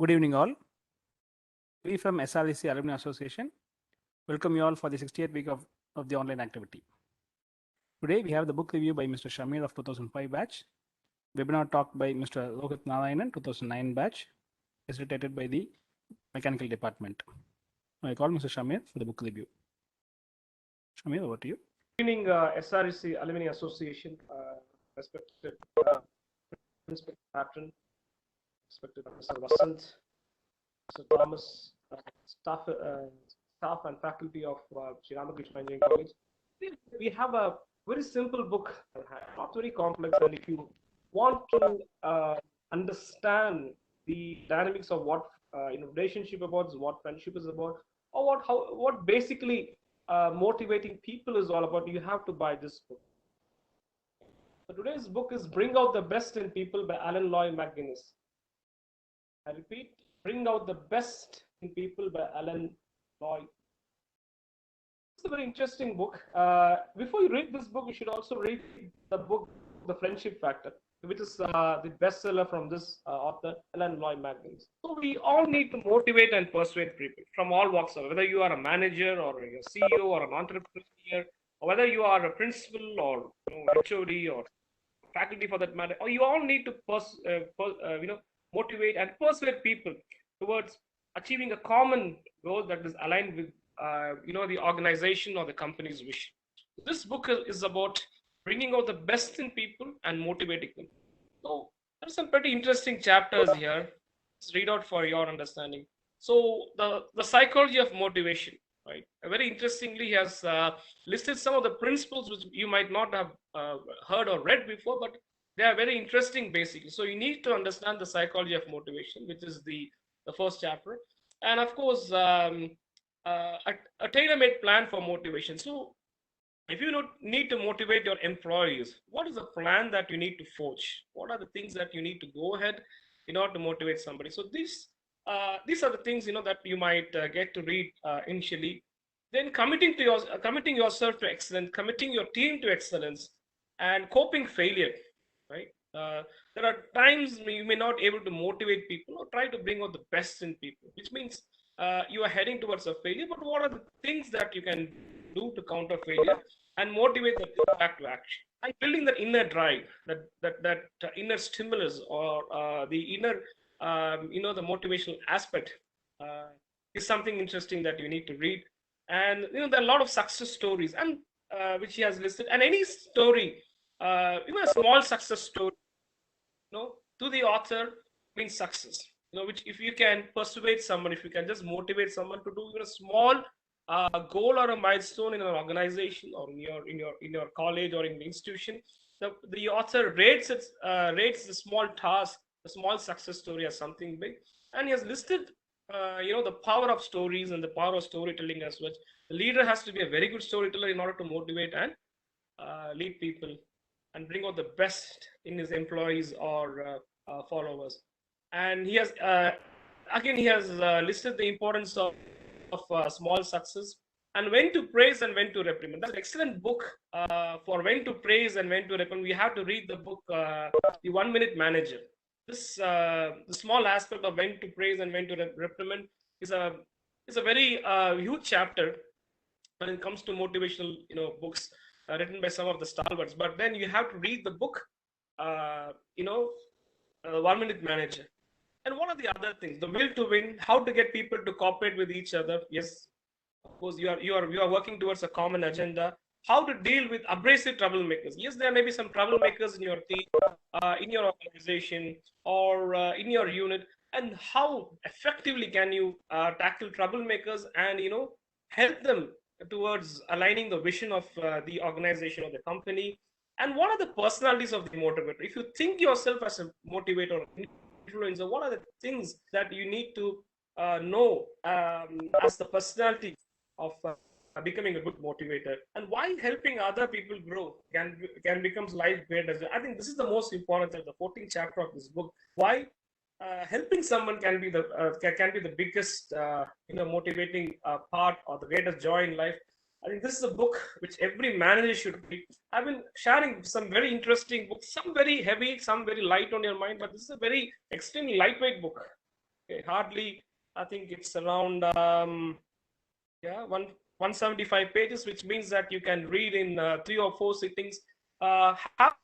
Good evening, all. We from SREC Alumni Association welcome you all for the 68th week of the online activity. Today, we have the book review by Mr. Shamir of 2005 batch, webinar talk by Mr.Rohit Narayanan, 2009 batch, facilitated by the Mechanical Department. I call Mr. Shamir for the book review. Shamir, over to you. Good evening, SREC Alumni Association, respected Principal Patron, respected Mr.Vasanth, Mr. Thomas, staff and faculty of Sri Ramakrishna Engineering College. We have a very simple book, not very complex, and if you want to understand the dynamics of what relationship about, what friendship is about, or what basically motivating people is all about, you have to buy this book. So today's book is Bring Out the Best in People by Alan Loy McGinnis. I repeat, Bring Out the Best in People by Alan Loy. It's a very interesting book. Before you read this book, you should also read the book, The Friendship Factor, which is the bestseller from this author, Alan Loy McGinnis. So we all need to motivate and persuade people from all walks of life, whether you are a manager or a CEO or an entrepreneur, or whether you are a principal or HOD or faculty for that matter, or you all need to motivate and persuade people towards achieving a common goal that is aligned with the organization or the company's vision. This book is about bringing out the best in people and motivating them. So there's some pretty interesting chapters here. Let's read out for your understanding. So the psychology of motivation, right? Very interestingly, he has listed some of the principles which you might not have heard or read before, but they are very interesting basically. So you need to understand the psychology of motivation, which is the first chapter, and of course a tailor-made plan for motivation. So if you need to motivate your employees, what is the plan that you need to forge? What are the things that you need to go ahead in order to motivate somebody? So these are the things that you might get to read initially. Then committing yourself to excellence, committing your team to excellence, and coping failure. Right? There are times you may not able to motivate people or try to bring out the best in people, which means you are heading towards a failure. But what are the things that you can do to counter failure and motivate the people back to action? And building that inner drive, that inner stimulus, or the inner, the motivational aspect is something interesting that you need to read. And there are a lot of success stories, and which he has listed. And any story, even a small success story, to the author means success. Which if you can persuade someone, if you can just motivate someone to do even a small goal or a milestone in an organization or in your college or in the institution, the author rates the small task, the small success story as something big, and he has listed the power of stories and the power of storytelling as well. The leader has to be a very good storyteller in order to motivate and lead people and bring out the best in his employees or followers. And he has listed the importance of small success and when to praise and when to reprimand. That's an excellent book for when to praise and when to reprimand. We have to read the book, The 1 Minute Manager. This the small aspect of when to praise and when to reprimand is a very huge chapter when it comes to motivational books written by some of the stalwarts. But then you have to read the book, 1 Minute Manager. And what are the other things? The will to win, how to get people to cooperate with each other. Yes, of course, you are working towards a common agenda. How to deal with abrasive troublemakers. Yes, there may be some troublemakers in your team, in your organization, or in your unit. And how effectively can you tackle troublemakers and help them towards aligning the vision of the organization or the company? And what are the personalities of the motivator? If you think yourself as a motivator, influencer, what are the things that you need to know as the personality of becoming a good motivator? And why helping other people grow can become life great as well. I think this is the most important thing, the 14th chapter of this book. Why helping someone can be the biggest motivating part or the greatest joy in life. I think this is a book which every manager should read. I've been sharing some very interesting books, some very heavy, some very light on your mind, but this is a very extremely lightweight book. Okay, hardly, I think it's around 175 pages, which means that you can read in 3 or 4 sittings. That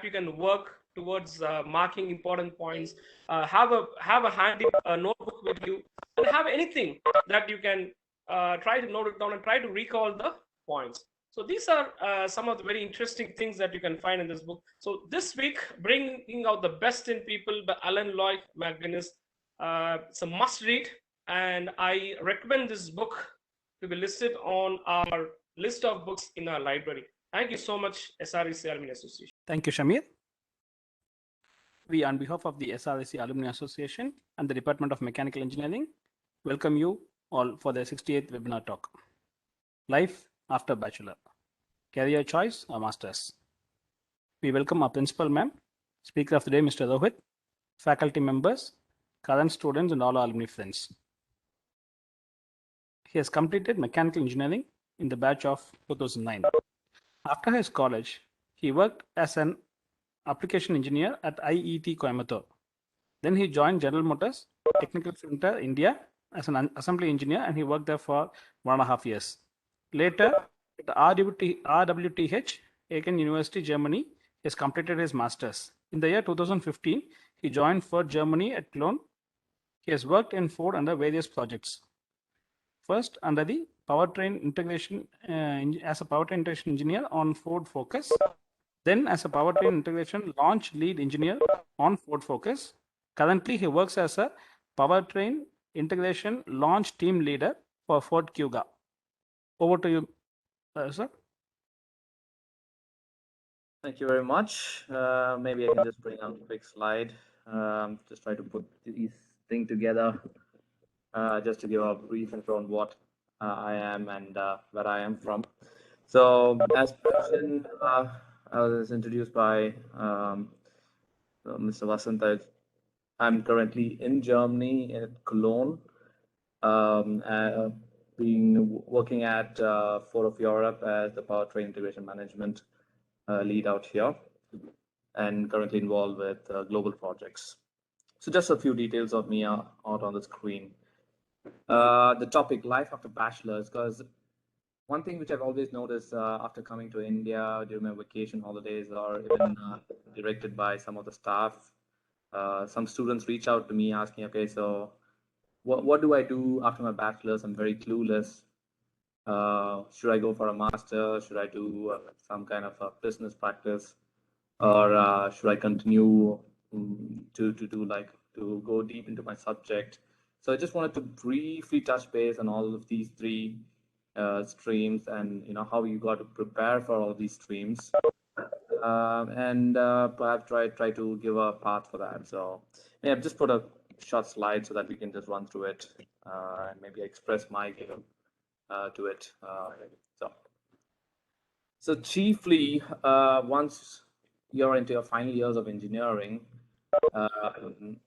you can work towards marking important points. Have a handy notebook with you, and have anything that you can try to note it down and try to recall the points. So these are some of the very interesting things that you can find in this book. So this week, Bringing Out the Best in People by Alan Loy McGinnis. It's a must read, and I recommend this book to be listed on our list of books in our library. Thank you so much, SREC Alumni Association. Thank you, Shamir. We, on behalf of the SREC Alumni Association and the Department of Mechanical Engineering, welcome you all for the 68th webinar talk. Life after Bachelor, Career Choice or Masters. We welcome our Principal Ma'am, Speaker of the Day, Mr. Rohit, faculty members, current students, and all our alumni friends. He has completed mechanical engineering in the batch of 2009. After his college, he worked as an application engineer at IET Coimbatore. Then he joined General Motors Technical Center, India as an assembly engineer, and he worked there for 1.5 years. Later, at RWTH, Aachen University, Germany, he has completed his master's. In the year 2015, he joined Ford Germany at Cologne. He has worked in Ford under various projects. First, under the powertrain integration as a powertrain integration engineer on Ford Focus. Then as a powertrain integration launch lead engineer on Ford Focus. Currently, he works as a powertrain integration launch team leader for Ford Kuga. Over to you, sir. Thank you very much. Maybe I can just bring up a quick slide. Just try to put these things together just to give a brief intro on what I am and where I am from. So as mentioned, I was introduced by Mr.Vasanth. I'm currently in Germany at Cologne, working at Ford of Europe as the powertrain integration management lead out here, and currently involved with global projects. So just a few details of me out on the screen. The topic, life after bachelor's, because one thing which I've always noticed after coming to India during my vacation holidays, or even directed by some of the staff, some students reach out to me asking, okay, so what do I do after my bachelor's? I'm very clueless. Should I go for a master? Should I do some kind of a business practice, or should I continue to go deep into my subject? So I just wanted to briefly touch base on all of these three streams, and how you got to prepare for all of these streams, and perhaps try to give a path for that. So yeah, I've just put a short slide so that we can just run through it and maybe express my view to it. So chiefly, once you're into your final years of engineering,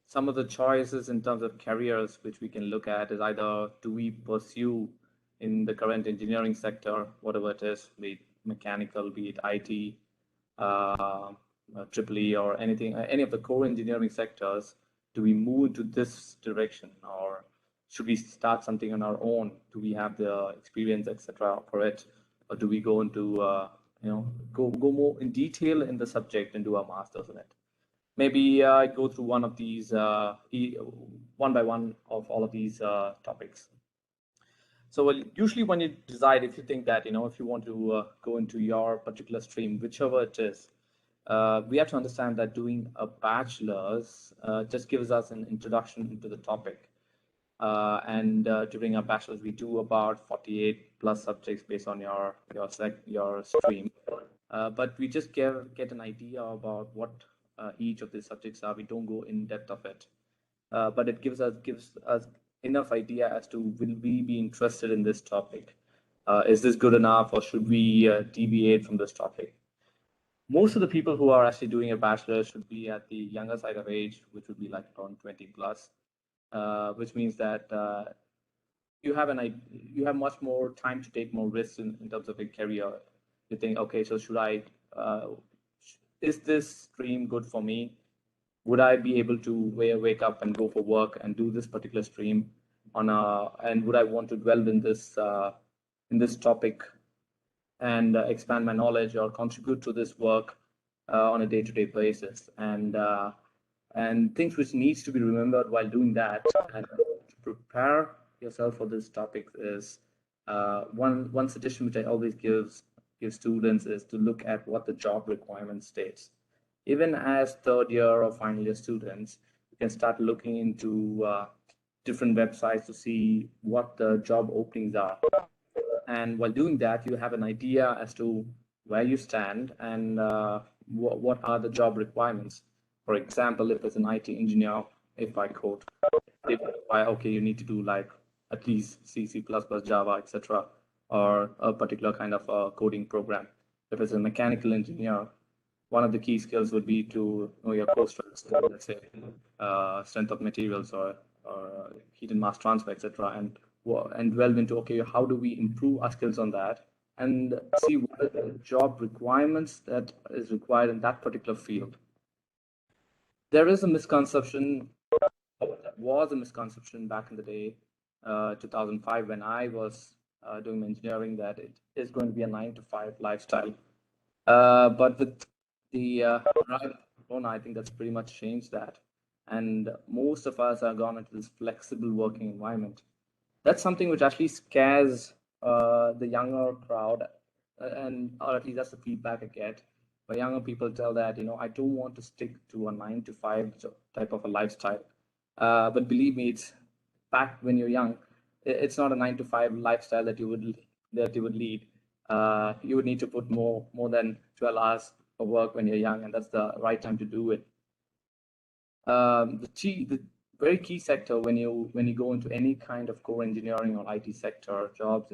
some of the choices in terms of careers which we can look at is either do we pursue in the current engineering sector, whatever it is, be it mechanical, be it IT, EEE, or anything, any of the core engineering sectors, do we move into this direction, or should we start something on our own? Do we have the experience, etc., for it, or do we go into go more in detail in the subject and do our masters in it? Maybe I go through one of these one by one of all of these topics. So usually when you decide, if you think that if you want to go into your particular stream, whichever it is, we have to understand that doing a bachelor's just gives us an introduction into the topic. And during our bachelor's, we do about 48 plus subjects based on your stream. But we just get an idea about what each of these subjects are. We don't go in depth of it, but it gives us enough idea as to will we be interested in this topic. Is this good enough, or should we deviate from this topic? Most of the people who are actually doing a bachelor should be at the younger side of age, which would be like around 20 plus, which means that you have much more time to take more risks in terms of a career. You think, okay, so should I? Is this stream good for me? Would I be able to wake up and go for work and do this particular stream and would I want to dwell in this topic and expand my knowledge or contribute to this work on a day-to-day basis, and things which needs to be remembered while doing that and to prepare yourself for this topic is one suggestion which I always give students is to look at what the job requirement states. Even as third year or final year students, you can start looking into different websites to see what the job openings are. And while doing that, you have an idea as to where you stand and what are the job requirements. For example, if it's an IT engineer, if I quote, they require, okay, you need to do like at least C, C++, Java, etc., or a particular kind of coding program. If it's a mechanical engineer, one of the key skills would be to know your core strengths, let's say strength of materials or heat and mass transfer, etc., and delve into, okay, how do we improve our skills on that and see what are the job requirements that is required in that particular field. There is a misconception, was a misconception back in the day, 2005, when I was doing engineering, that it is going to be a 9-to-5 lifestyle. But with the rise of Corona, I think that's pretty much changed that. And most of us are gone into this flexible working environment. That's something which actually scares the younger crowd, or at least that's the feedback I get. Where younger people tell that, I don't want to stick to a 9-to-5 type of a lifestyle. But believe me, it's back when you're young, it's not a 9-to-5 lifestyle that you would lead. You would need to put more than 12 hours of work when you're young, and that's the right time to do it. The very key sector when you go into any kind of core engineering or IT sector jobs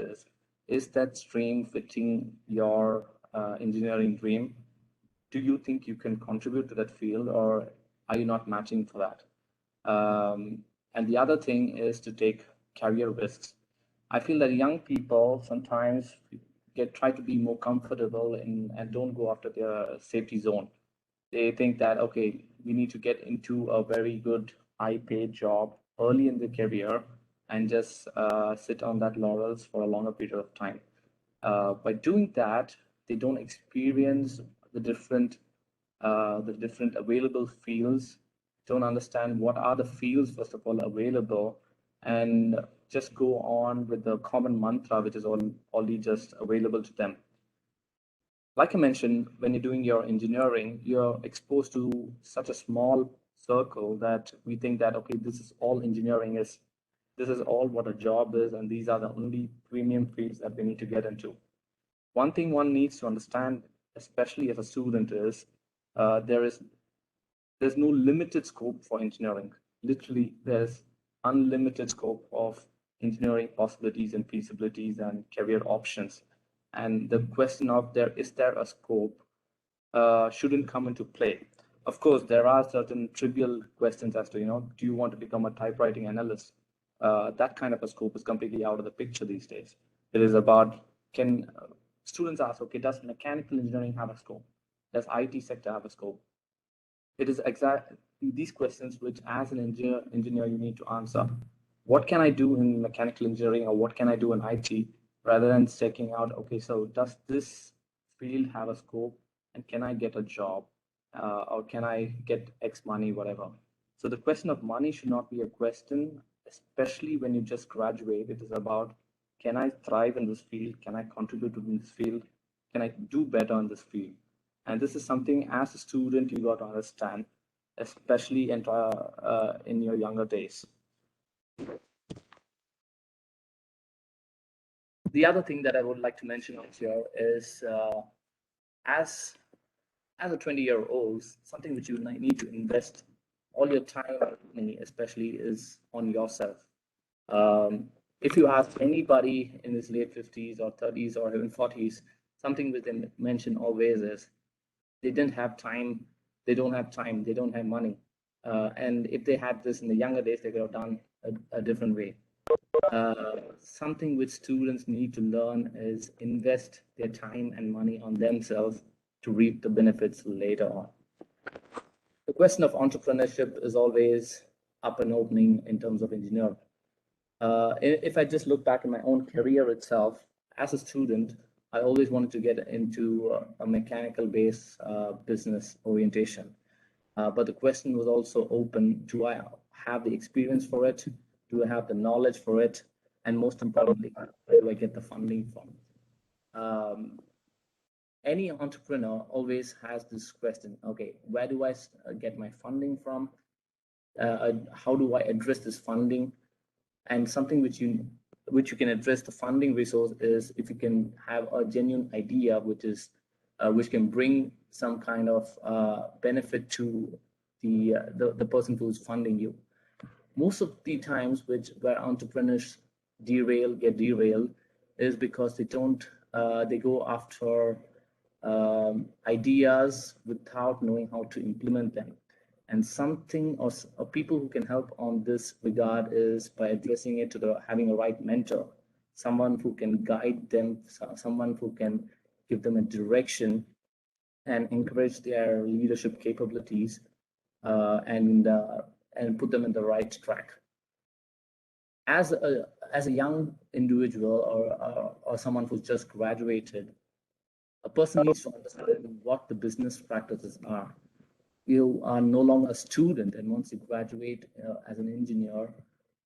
is that stream fitting your engineering dream? Do you think you can contribute to that field, or are you not matching for that? And the other thing is to take career risks. I feel that young people sometimes try to be more comfortable and don't go after their safety zone. They think that, okay, we need to get into a very good high-paid job early in the career and just sit on that laurels for a longer period of time. By doing that, they don't experience the different available fields, don't understand what are the fields, first of all, available, and just go on with the common mantra, which is only just available to them. Like I mentioned, when you're doing your engineering, you're exposed to such a small circle that we think that, okay, this is all engineering is. This is all what a job is, and these are the only premium fields that we need to get into. One thing one needs to understand, especially as a student, is there's no limited scope for engineering. Literally, there's unlimited scope of engineering possibilities and feasibilities and career options. And the question of is there a scope shouldn't come into play. Of course, there are certain trivial questions as to, do you want to become a typewriting analyst? That kind of a scope is completely out of the picture these days. It is about, students ask, okay, does mechanical engineering have a scope? Does IT sector have a scope? It is exactly these questions which, as an engineer, you need to answer. What can I do in mechanical engineering, or what can I do in IT, rather than checking out, okay, so does this field have a scope, and can I get a job, or can I get X money, whatever. So the question of money should not be a question, especially when you just graduate. It is about, can I thrive in this field? Can I contribute in this field? Can I do better in this field? And this is something, as a student, you got to understand, especially in your younger days. The other thing that I would like to mention out here is, as a 20-year-old, something which you need to invest all your time and money, especially, is on yourself. If you ask anybody in his late 50s or 30s or even 40s, something which they mention always is, they didn't have time, they don't have time, they don't have money. And if they had this in the younger days, they could have done a different way. Something which students need to learn is invest their time and money on themselves to reap the benefits later on. The question of entrepreneurship is always up and opening in terms of engineering. If I just look back in my own career itself, as a student, I always wanted to get into a mechanical-based business orientation. But the question was also open, do I have the experience for it? Do I have the knowledge for it? And most importantly, where do I get the funding from? Any entrepreneur always has this question, okay, where do I get my funding from? How do I address this funding? And something which you can address the funding resource is if you can have a genuine idea, which can bring some kind of benefit to the person who's funding you. Most of the times where entrepreneurs get derailed is because they go after ideas without knowing how to implement them. And something or people who can help on this regard is by addressing it to having a right mentor, someone who can guide them, someone who can give them a direction and encourage their leadership capabilities and put them in the right track. As a young individual or someone who's just graduated, a person needs to understand what the business practices are. You are no longer a student, and once you graduate as an engineer,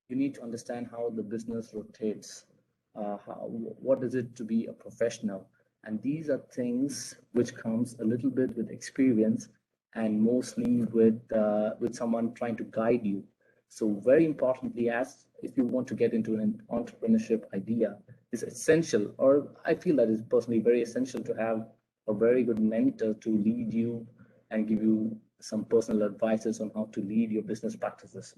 you need to understand how the business rotates. What is it to be a professional? And these are things which comes a little bit with experience and mostly with someone trying to guide you. So very importantly, if you want to get into an entrepreneurship idea, it's essential, or I feel that is personally very essential, to have a very good mentor to lead you and give you some personal advices on how to lead your business practices.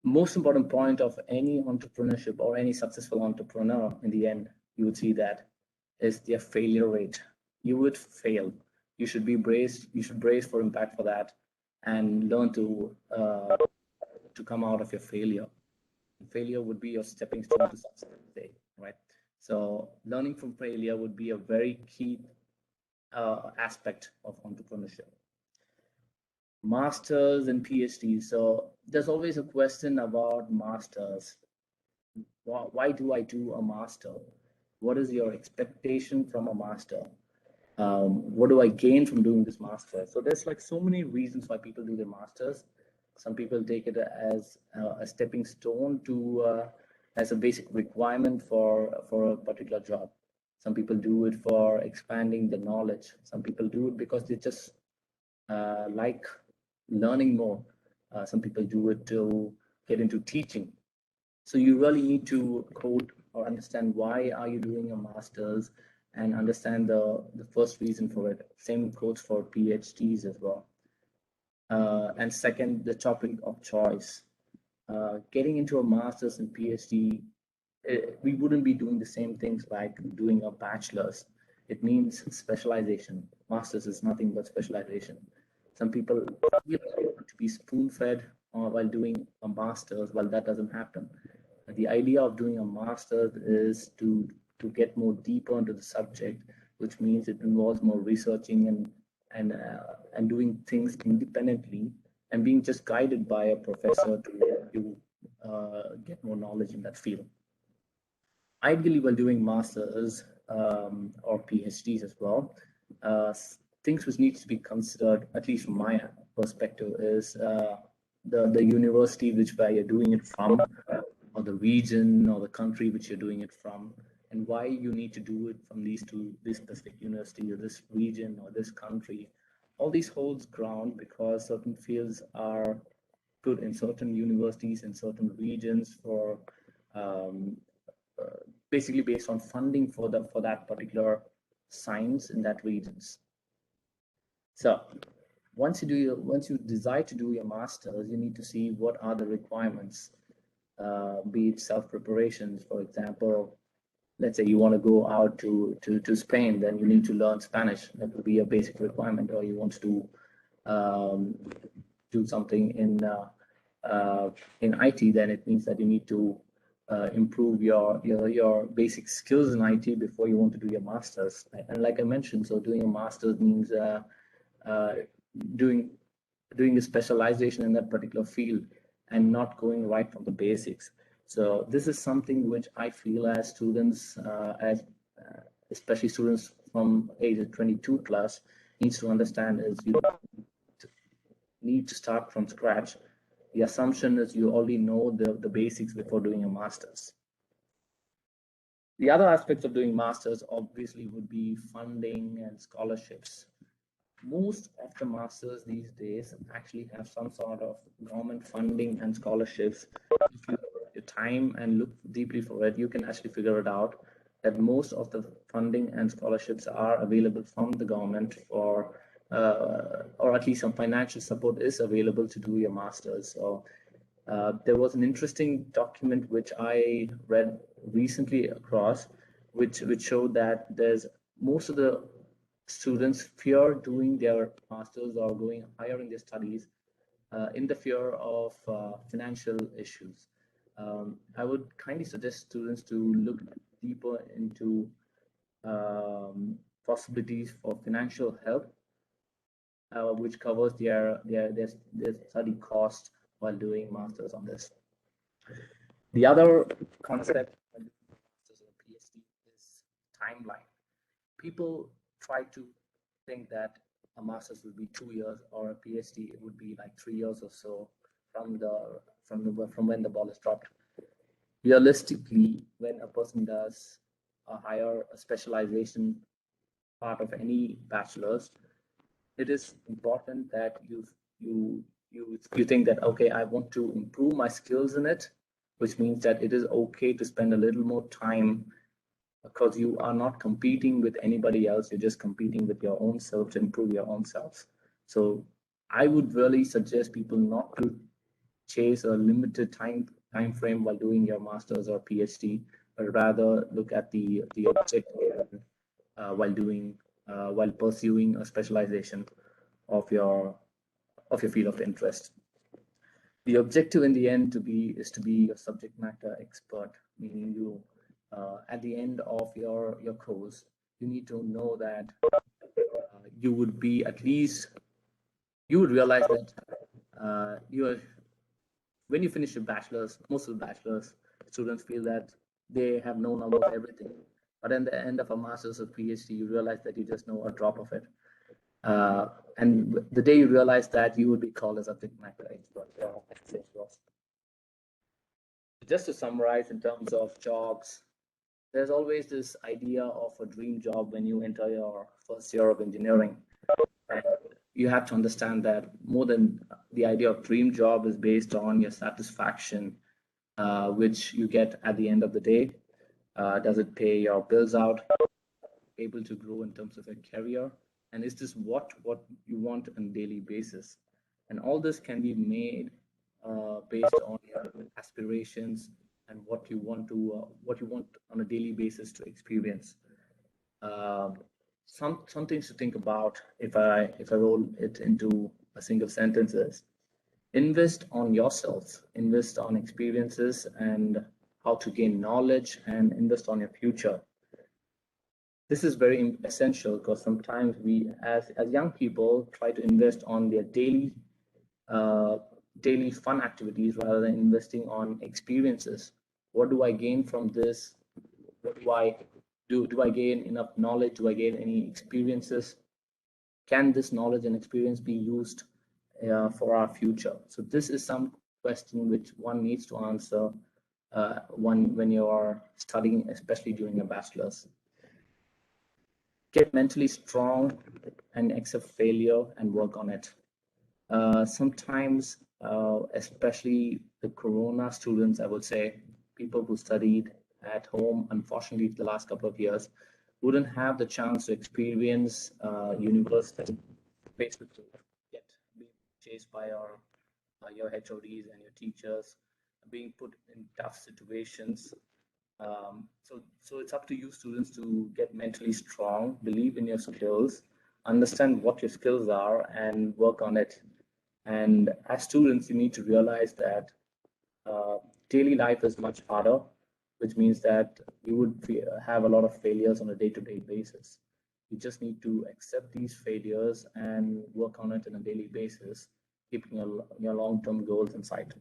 Most important point of any entrepreneurship or any successful entrepreneur, in the end, you would see that is their failure rate. You would fail. You should be braced. You should brace for impact for that, and learn to come out of your failure. Failure would be your stepping stone to success, right? So learning from failure would be a very key aspect of entrepreneurship. Masters and PhDs. So there's always a question about masters. Why do I do a master? What is your expectation from a master? What do I gain from doing this master? So there's like so many reasons why people do their masters. Some people take it as a stepping stone to as a basic requirement for a particular job. Some people do it for expanding the knowledge. Some people do it because they just like learning more. Some people do it to get into teaching. So you really need to code or understand why are you doing a master's and understand the first reason for it. Same goes for PhDs as well. And second, the topic of choice. Getting into a master's and PhD, we wouldn't be doing the same things like doing a bachelor's. It means specialization. Master's is nothing but specialization. Some people want to be spoon-fed while doing a master's. Well, that doesn't happen. The idea of doing a master's is to get more deeper into the subject, which means it involves more researching and doing things independently and being just guided by a professor to get more knowledge in that field. Ideally, while doing masters or PhDs as well, things which needs to be considered, at least from my perspective, is the university where you're doing it from, or the region or the country which you're doing it from, and why you need to do it from this specific university or this region or this country. All these holds ground because certain fields are good in certain universities in certain regions for basically based on funding for that particular science in that regions. So once you decide to do your master's, you need to see what are the requirements, be it self-preparations. For example, let's say you want to go out to Spain, then you need to learn Spanish. That would be a basic requirement. Or you want to do something in IT, then it means that you need to improve your basic skills in IT before you want to do your master's. And like I mentioned, so doing a master's means doing a specialization in that particular field and not going right from the basics. So this is something which I feel as students, especially students from age of 22 plus, needs to understand is you need to start from scratch. The assumption is you already know the basics before doing a master's. The other aspects of doing masters obviously would be funding and scholarships. Most of the masters these days actually have some sort of government funding and scholarships. If you take your time and look deeply for it, you can actually figure it out that most of the funding and scholarships are available from the government, or at least some financial support is available to do your masters. So there was an interesting document which I read recently across, which showed that there's most of the students fear doing their masters or going higher in their studies in the fear of financial issues. I would kindly suggest students to look deeper into possibilities for financial help, which covers their study cost while doing masters on this. The other concept of masters or PhD is timeline. People try to think that a master's would be 2 years or a PhD it would be like 3 years or so from when the ball is dropped. Realistically, when a person does a specialization part of any bachelor's, it is important that you think that, okay, I want to improve my skills in it, which means that it is okay to spend a little more time, because you are not competing with anybody else. You're just competing with your own self to improve your own selves. So I would really suggest people not to chase a limited time frame while doing your master's or PhD, but rather look at the objective while pursuing a specialization of your field of interest. The objective in the end is to be a subject matter expert, meaning you at the end of your course, you need to know that you would be at least, you would realize that when you finish your bachelor's, most of the bachelor's students feel that they have known almost everything. But at the end of a master's or PhD, you realize that you just know a drop of it. And the day you realize that, you would be called a subject matter expert. Just to summarize in terms of jobs, there's always this idea of a dream job when you enter your first year of engineering. And you have to understand that more than the idea of dream job is based on your satisfaction, which you get at the end of the day. Does it pay your bills out? Able to grow in terms of a career? And is this what you want on a daily basis? And all this can be made based on your aspirations and what you want on a daily basis to experience. Some things to think about if I roll it into a single sentence is: invest on yourself, invest on experiences and how to gain knowledge, and invest on your future. This is very essential, because sometimes we as young people try to invest on their daily fun activities rather than investing on experiences. What do I gain from this? What do I do? Do I gain enough knowledge? Do I gain any experiences? Can this knowledge and experience be used for our future? So this is some question which one needs to answer when you are studying, especially during a bachelor's. Get mentally strong and accept failure and work on it. Sometimes, especially the Corona students, I would say, people who studied at home, unfortunately, the last couple of years, wouldn't have the chance to experience university face to face, yet being chased by your HODs and your teachers, being put in tough situations. So it's up to you students to get mentally strong, believe in your skills, understand what your skills are, and work on it. And as students, you need to realize that daily life is much harder, which means that you would have a lot of failures on a day-to-day basis. You just need to accept these failures and work on it on a daily basis, keeping your long-term goals in sight.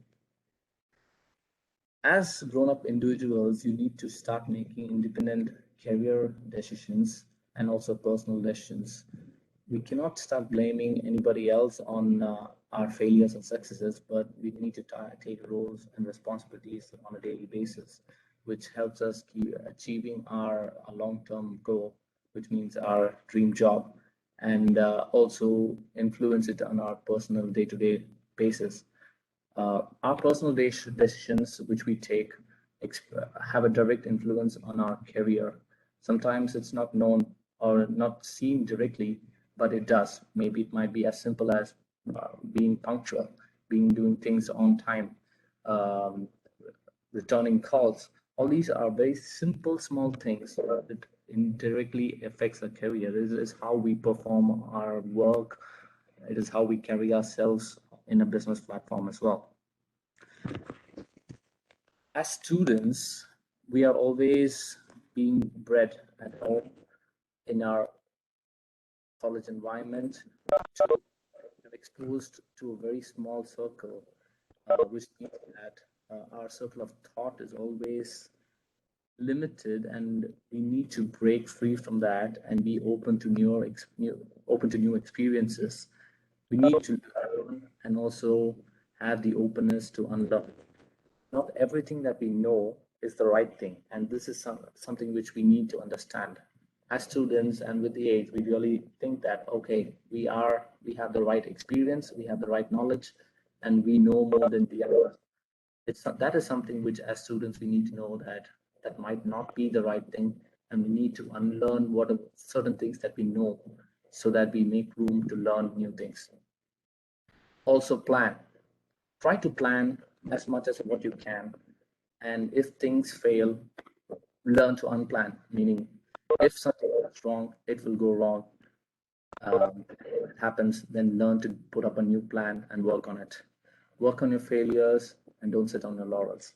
As grown-up individuals, you need to start making independent career decisions and also personal decisions. We cannot start blaming anybody else on our failures and successes, but we need to take roles and responsibilities on a daily basis, which helps us keep achieving our long-term goal, which means our dream job, and also influence it on our personal day-to-day basis. Our personal decisions, which we take, have a direct influence on our career. Sometimes it's not known or not seen directly, but it does. Maybe it might be as simple as being punctual, doing things on time, returning calls. All these are very simple, small things that indirectly affects our career. It is how we perform our work. It is how we carry ourselves in a business platform as well. As students, we are always being bred at home in our college environment, exposed to a very small circle, which means that our circle of thought is always limited, and we need to break free from that and be open to new experiences. We need to learn and also have the openness to unlearn. Not everything that we know is the right thing, and this is something which we need to understand. As students and with the age, we really think that, okay, we have the right experience, we have the right knowledge, and we know more than the others. That is something which as students we need to know that might not be the right thing, and we need to unlearn what are certain things that we know so that we make room to learn new things. Also plan. Try to plan as much as what you can, and if things fail, learn to unplan, meaning if something goes wrong, it will go wrong. If it happens, then learn to put up a new plan and work on it. Work on your failures and don't sit on your laurels.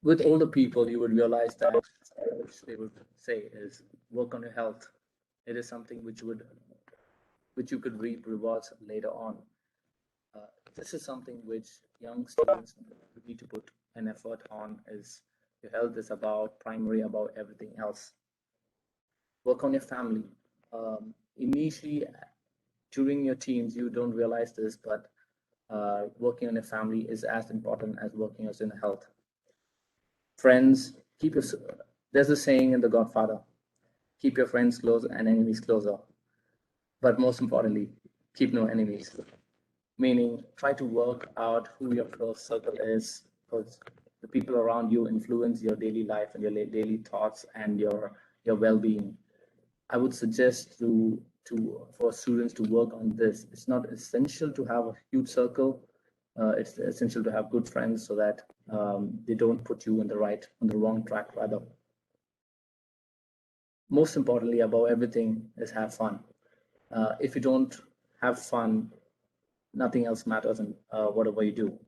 With older people, you would realize that which they would say is work on your health. It is something which you could reap rewards later on. This is something which young students need to put an effort on. Is your health is primary about everything else. Work on your family. Initially, during your teens, you don't realize this, but working on your family is as important as working on your health. Friends, there's a saying in The Godfather, keep your friends close and enemies closer. But most importantly, keep no enemies. Meaning, try to work out who your close circle is, because the people around you influence your daily life and your daily thoughts and your well-being. I would suggest for students to work on this. It's not essential to have a huge circle. It's essential to have good friends so that they don't put you on the wrong track, rather. Most importantly, above everything, is have fun. If you don't have fun, nothing else matters in whatever you do.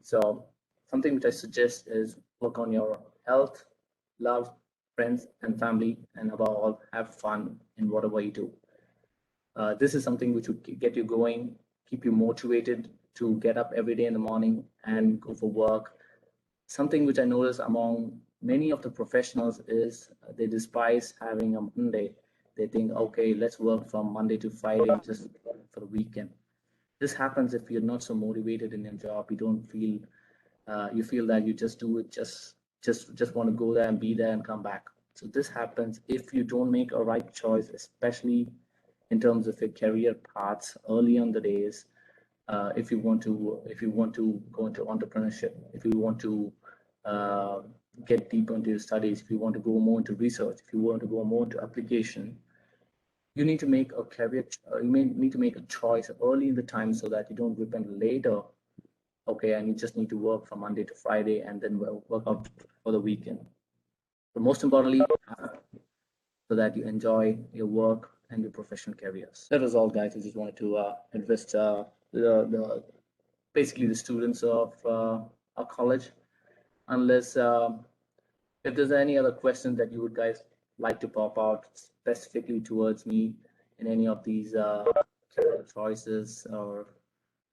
So something which I suggest is work on your health, love, friends, and family, and above all, have fun in whatever you do. This is something which would get you going, keep you motivated to get up every day in the morning and go for work. Something which I notice among many of the professionals is they despise having a Monday. They think, okay, let's work from Monday to Friday just for the weekend. This happens if you're not so motivated in your job. You don't feel, you feel that you just do it, just want to go there and be there and come back. So this happens if you don't make a right choice, especially in terms of your career paths early on the days. If you want to go into entrepreneurship, if you want to get deeper into your studies, if you want to go more into research, if you want to go more into application, you need to make a career. You need to make a choice early in the time so that you don't repent later. Okay, and you just need to work from Monday to Friday and then work out for the weekend. But most importantly, so that you enjoy your work and your professional careers. That was all, guys. I just wanted to invest basically the students of our college. Unless if there's any other questions that you guys like to pop out specifically towards me in any of these choices or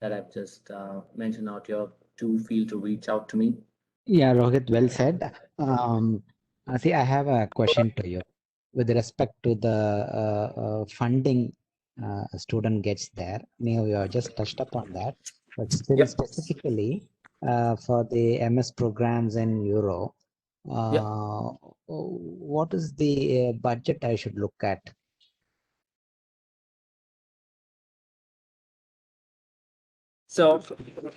that I've just mentioned out here, do feel to reach out to me. Yeah, Rohit, well said. See, I have a question to you with respect to the funding a student gets there. Now, you have just touched upon that, but still Yep. specifically for the MS programs in Euro, Yep. what is the budget I should look at? So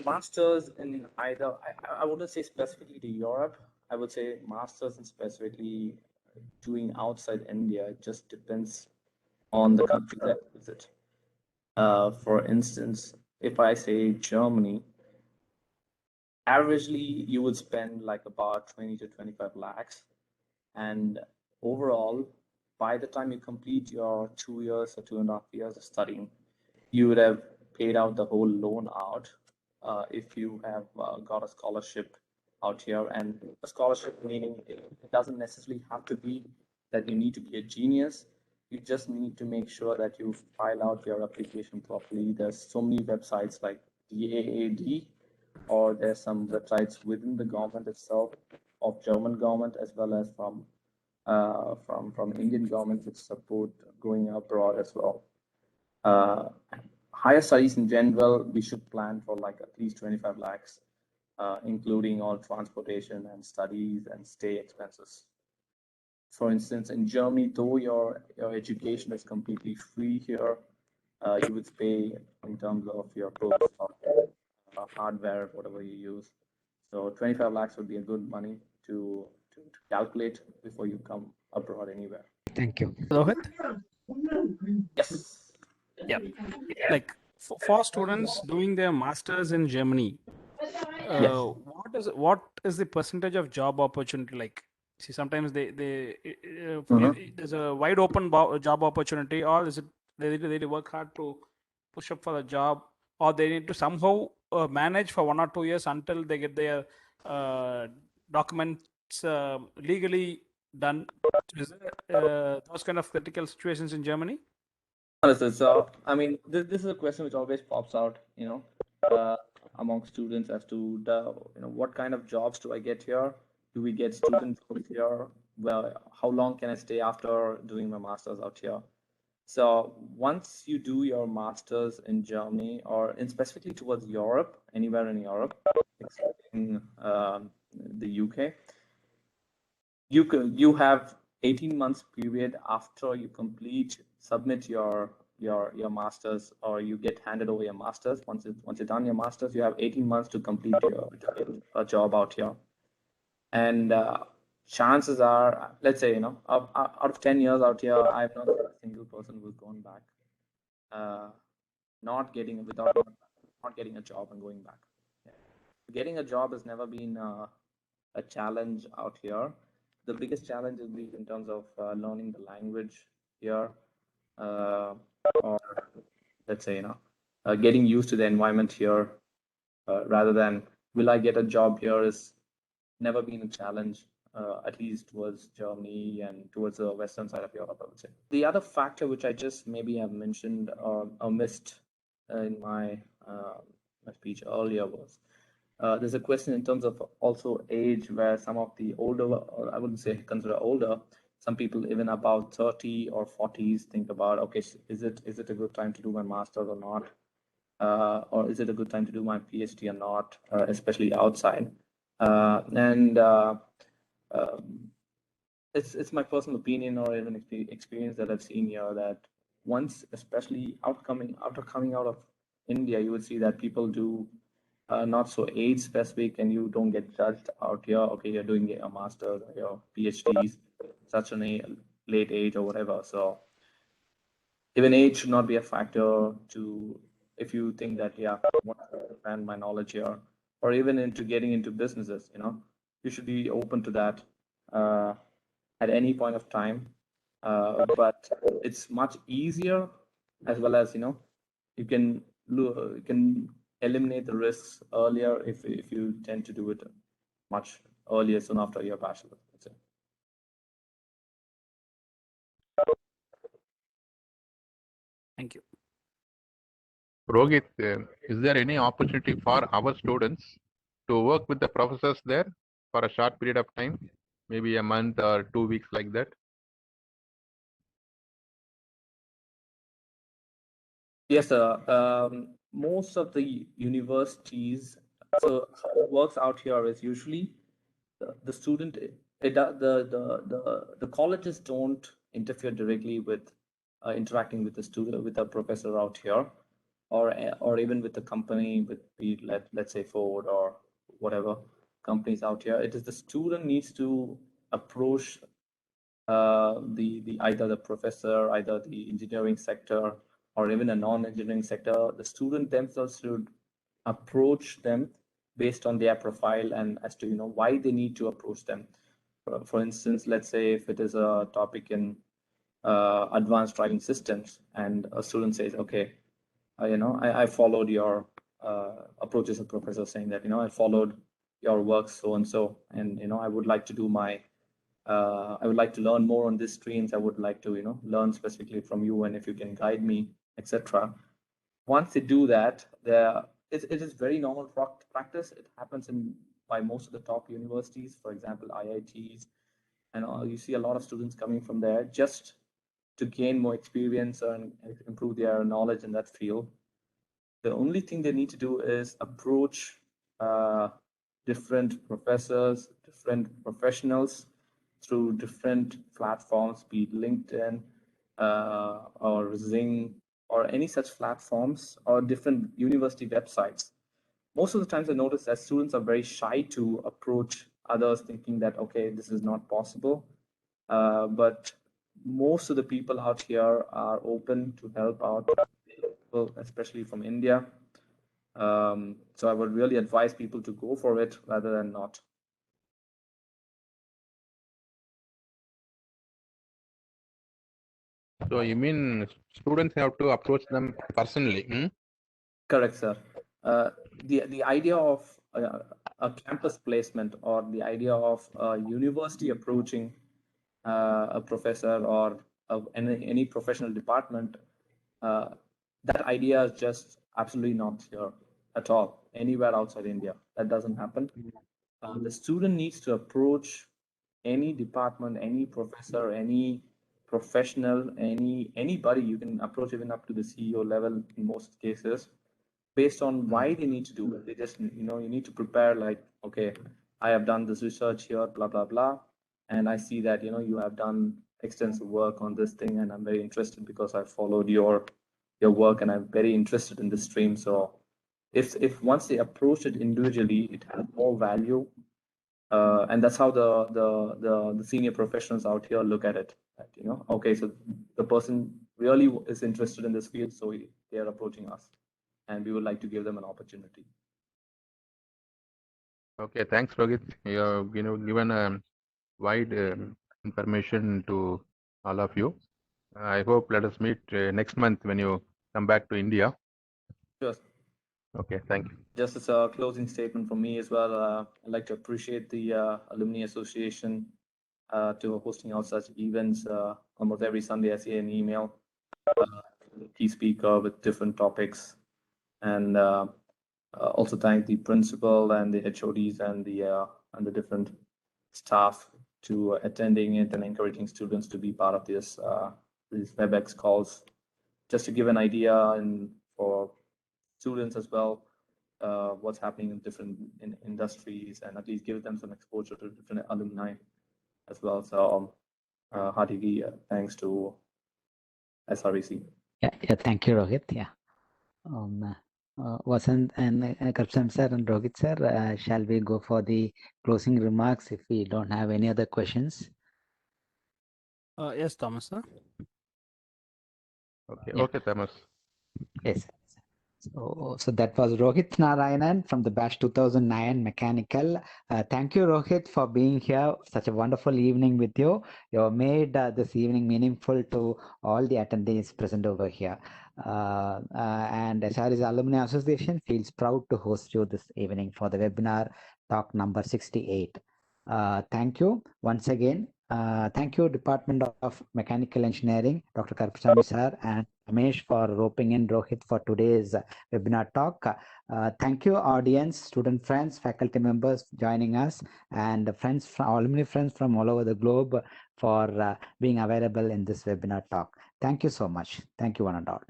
masters in either, I wouldn't say specifically to Europe. I would say masters and specifically doing outside India. It just depends on the country that you visit. For instance, if I say Germany, averagely you would spend like about 20 to 25 lakhs. And overall, by the time you complete your 2 years or 2.5 years of studying, you would have paid out the whole loan out if you have got a scholarship out here. And a scholarship meaning it doesn't necessarily have to be that you need to be a genius. You just need to make sure that you file out your application properly. There's so many websites like DAAD, or there's some websites within the government itself of German government as well as from Indian government which support going abroad as well. Higher studies in general, we should plan for like at least 25 lakhs, including all transportation and studies and stay expenses. For instance, in Germany, though your education is completely free here, you would pay in terms of your books, hardware, whatever you use. So 25 lakhs would be a good money to calculate before you come abroad anywhere. Thank you. Rohit? Yes. Yeah. Like for students doing their masters in Germany, Yes. what is the percentage of job opportunity like? See, sometimes there's a wide open job opportunity, or is it they need to work hard to push up for the job, or they need to somehow manage for 1 or 2 years until they get their documents legally done. Is there those kind of critical situations in Germany? Understood. So, I mean, this is a question which always pops out, among students as to what kind of jobs do I get here? Do we get student jobs here? Well, how long can I stay after doing my master's out here? So once you do your master's in Germany or in specifically towards Europe, anywhere in Europe, excepting the UK, you have 18 months period after you submit your masters, or you get handed over your masters. Once you're done your masters, you have 18 months to complete a job out here. And chances are, let's say, out of 10 years out here, I've not seen a single person who's gone back, not getting a job and going back. Yeah. Getting a job has never been a challenge out here. The biggest challenge is in terms of learning the language here, or let's say, getting used to the environment here, rather than will I get a job here is never been a challenge, at least towards Germany and towards the western side of Europe, I would say. The other factor which I just maybe have mentioned or missed in my speech earlier was there's a question in terms of also age, where some of the older, or I wouldn't say consider older, some people even about 30 or 40s think about, okay, is it a good time to do my master's or not? Or is it a good time to do my PhD or not, especially outside? It's my personal opinion or even experience that I've seen here, that once, especially after coming out of India, you would see that people do not so age specific, and you don't get judged out here. Okay, you're doing a master's or your PhDs such a late age or whatever. So even age should not be a factor if you think that, yeah, I want to expand my knowledge here, or even into getting into businesses, you should be open to that at any point of time. But it's much easier, as well as, you can eliminate the risks earlier if you tend to do it much earlier, soon after your bachelor's. Thank you. Rohit, is there any opportunity for our students to work with the professors there for a short period of time, maybe a month or 2 weeks like that? Yes, sir. Most of the universities, so how it works out here is usually the student, the colleges don't interfere directly with interacting with the student, with the professor out here, or even with the company, with let's say Ford or whatever companies out here. It is the student needs to approach the either the professor, either the engineering sector, or even a non-engineering sector. The student themselves should approach them based on their profile and as to why they need to approach them. For instance, let's say if it is a topic in advanced driving systems, and a student says, okay, I followed your approach as a professor, saying that I followed your work so and so, and I would like to do my I would like to learn more on these streams. I would like to learn specifically from you, and if you can guide me, etc. Once they do that, it is very normal practice. It happens by most of the top universities, for example, IITs, and you see a lot of students coming from there just to gain more experience and improve their knowledge in that field. The only thing they need to do is approach different professors, different professionals through different platforms, be it LinkedIn or Zing or any such platforms, or different university websites. Most of the times I notice that students are very shy to approach others, thinking that, okay, this is not possible. But most of the people out here are open to help out people, especially from India. So I would really advise people to go for it rather than not. So you mean students have to approach them personally? Correct, sir. The idea of a campus placement, or the idea of a university approaching a professor or any professional department, that idea is just absolutely not here at all, anywhere outside India. That doesn't happen. The student needs to approach any department, any professor, any professional, anybody. You can approach even up to the CEO level in most cases, based on why they need to do it. They just, you need to prepare, like, okay, I have done this research here, blah, blah, blah. And I see that, you have done extensive work on this thing, and I'm very interested because I followed your work, and I'm very interested in this stream. So if once they approach it individually, it has more value. And that's how the senior professionals out here look at it. Okay, so the person really is interested in this field, so they are approaching us, and we would like to give them an opportunity. Okay, thanks, Rohit. You have given wide information to all of you. I hope let us meet next month when you come back to India. Sure. Okay, thank you. Just as a closing statement from me as well, I'd like to appreciate the Alumni Association to hosting out such events. Almost every Sunday I see an email, key speaker with different topics, and also thank the principal and the HODs and the different staff to attending it and encouraging students to be part of these WebEx calls. Just to give an idea, and for students as well, what's happening in different industries, and at least give them some exposure to different alumni as well. So hearty thanks to SREC. Yeah, thank you, Rohit. Yeah. Vasanth and Karpsam sir and Rohit sir, shall we go for the closing remarks if we don't have any other questions? Yes, Thomas, sir. Okay, Yeah. okay, Thomas. Yes. So that was Rohit Narayanan from the batch 2009 mechanical. Thank you, Rohit, for being here. Such a wonderful evening with you. You have made this evening meaningful to all the attendees present over here. And SREC Alumni Association feels proud to host you this evening for the webinar talk number 68. Thank you once again. Thank you, Department of Mechanical Engineering, Dr. Karpusamy sir, and Ramesh for roping in Rohit for today's webinar talk. Thank you, audience, student friends, faculty members joining us, and friends, alumni friends from all over the globe for being available in this webinar talk. Thank you so much. Thank you, one and all.